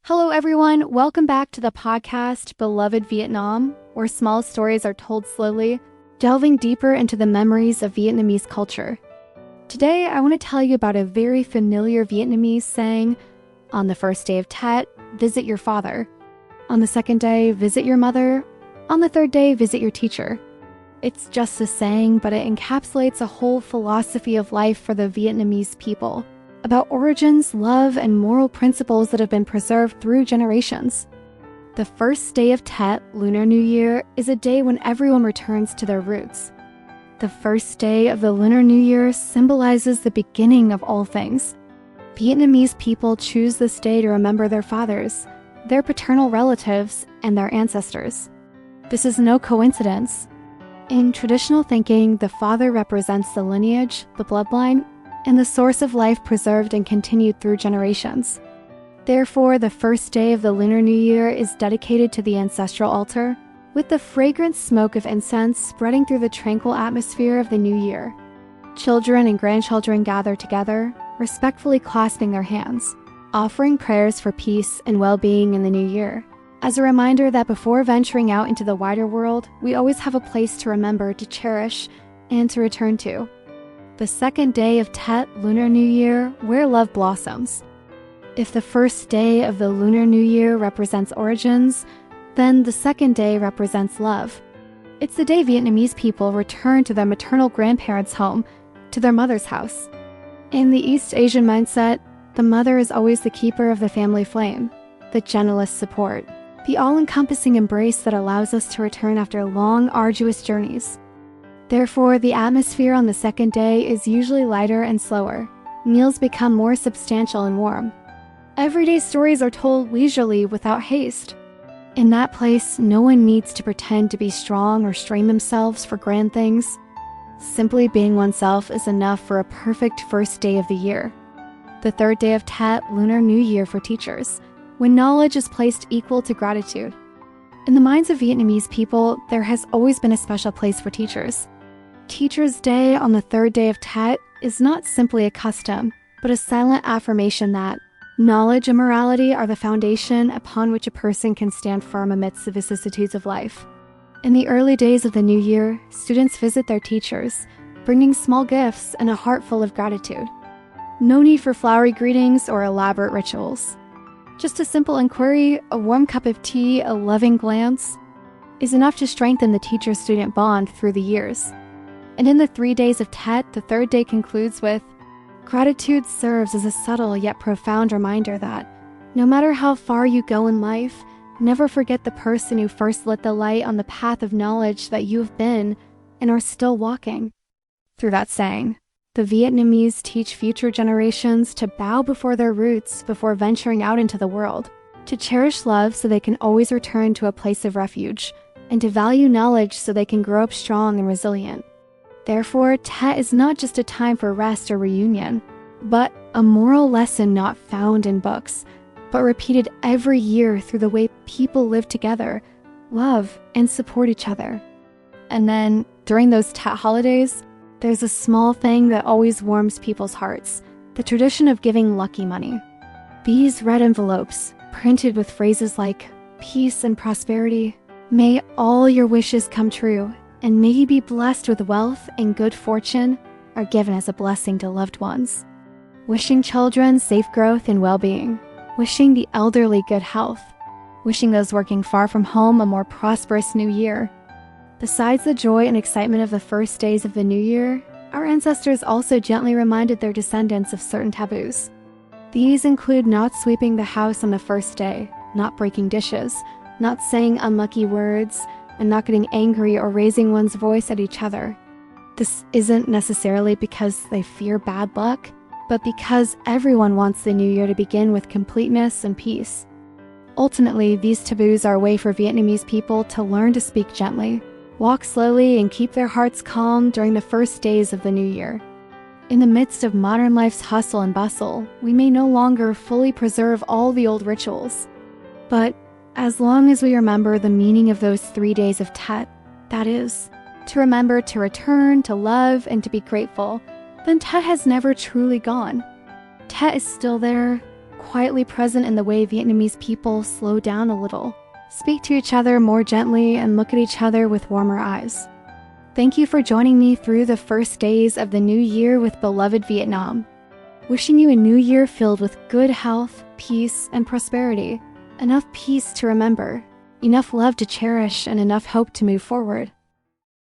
Hello, everyone. Welcome back to the podcast, Beloved Vietnam, where small stories are told slowly, delving deeper into the memories of Vietnamese culture. Today, I want to tell you about a very familiar Vietnamese saying, on the first day of Tet, visit your father. On the second day, visit your mother. On the third day, visit your teacher. It's just a saying, but it encapsulates a whole philosophy of life for the Vietnamese people, about origins, love, and moral principles that have been preserved through generations. The first day of Tet, Lunar New Year, is a day when everyone returns to their roots. The first day of the Lunar New Year symbolizes the beginning of all things. Vietnamese people choose this day to remember their fathers, their paternal relatives, and their ancestors. This is no coincidence. In traditional thinking, the father represents the lineage, the bloodline, and the source of life preserved and continued through generations. Therefore, the first day of the Lunar New Year is dedicated to the ancestral altar, with the fragrant smoke of incense spreading through the tranquil atmosphere of the new year. Children and grandchildren gather together, respectfully clasping their hands, offering prayers for peace and well-being in the new year, as a reminder that before venturing out into the wider world, we always have a place to remember, to cherish, and to return to. The second day of Tet, Lunar New Year, where love blossoms. If the first day of the Lunar New Year represents origins, then the second day represents love. It's the day Vietnamese people return to their maternal grandparents' home, to their mother's house. In the East Asian mindset, the mother is always the keeper of the family flame, the gentlest support, the all-encompassing embrace that allows us to return after long, arduous journeys. Therefore, the atmosphere on the second day is usually lighter and slower. Meals become more substantial and warm. Everyday stories are told leisurely without haste. In that place, no one needs to pretend to be strong or strain themselves for grand things. Simply being oneself is enough for a perfect first day of the year. The third day of Tet, Lunar New Year for teachers, when knowledge is placed equal to gratitude. In the minds of Vietnamese people, there has always been a special place for teachers. Teacher's Day on the third day of Tet is not simply a custom, but a silent affirmation that knowledge and morality are the foundation upon which a person can stand firm amidst the vicissitudes of life. In the early days of the new year, students visit their teachers, bringing small gifts and a heart full of gratitude. No need for flowery greetings or elaborate rituals. Just a simple inquiry, a warm cup of tea, a loving glance is enough to strengthen the teacher-student bond through the years. And in the 3 days of Tet, the third day concludes with, gratitude serves as a subtle yet profound reminder that, no matter how far you go in life, never forget the person who first lit the light on the path of knowledge that you have been and are still walking. Through that saying, the Vietnamese teach future generations to bow before their roots before venturing out into the world, to cherish love so they can always return to a place of refuge, and to value knowledge so they can grow up strong and resilient. Therefore, Tet is not just a time for rest or reunion, but a moral lesson not found in books, but repeated every year through the way people live together, love, and support each other. And then, during those Tet holidays, there's a small thing that always warms people's hearts, the tradition of giving lucky money. These red envelopes, printed with phrases like, peace and prosperity, may all your wishes come true, and may you be blessed with wealth and good fortune, are given as a blessing to loved ones. Wishing children safe growth and well-being. Wishing the elderly good health. Wishing those working far from home a more prosperous new year. Besides the joy and excitement of the first days of the new year, our ancestors also gently reminded their descendants of certain taboos. These include not sweeping the house on the first day, not breaking dishes, not saying unlucky words, and not getting angry or raising one's voice at each other. This isn't necessarily because they fear bad luck, but because everyone wants the new year to begin with completeness and peace. Ultimately, these taboos are a way for Vietnamese people to learn to speak gently, walk slowly, and keep their hearts calm during the first days of the new year. In the midst of modern life's hustle and bustle, we may no longer fully preserve all the old rituals. But as long as we remember the meaning of those 3 days of Tet, that is, to remember to return, to love, and to be grateful, then Tet has never truly gone. Tet is still there, quietly present in the way Vietnamese people slow down a little, speak to each other more gently, and look at each other with warmer eyes. Thank you for joining me through the first days of the new year with beloved Vietnam. Wishing you a new year filled with good health, peace, and prosperity. Enough peace to remember, enough love to cherish, and enough hope to move forward.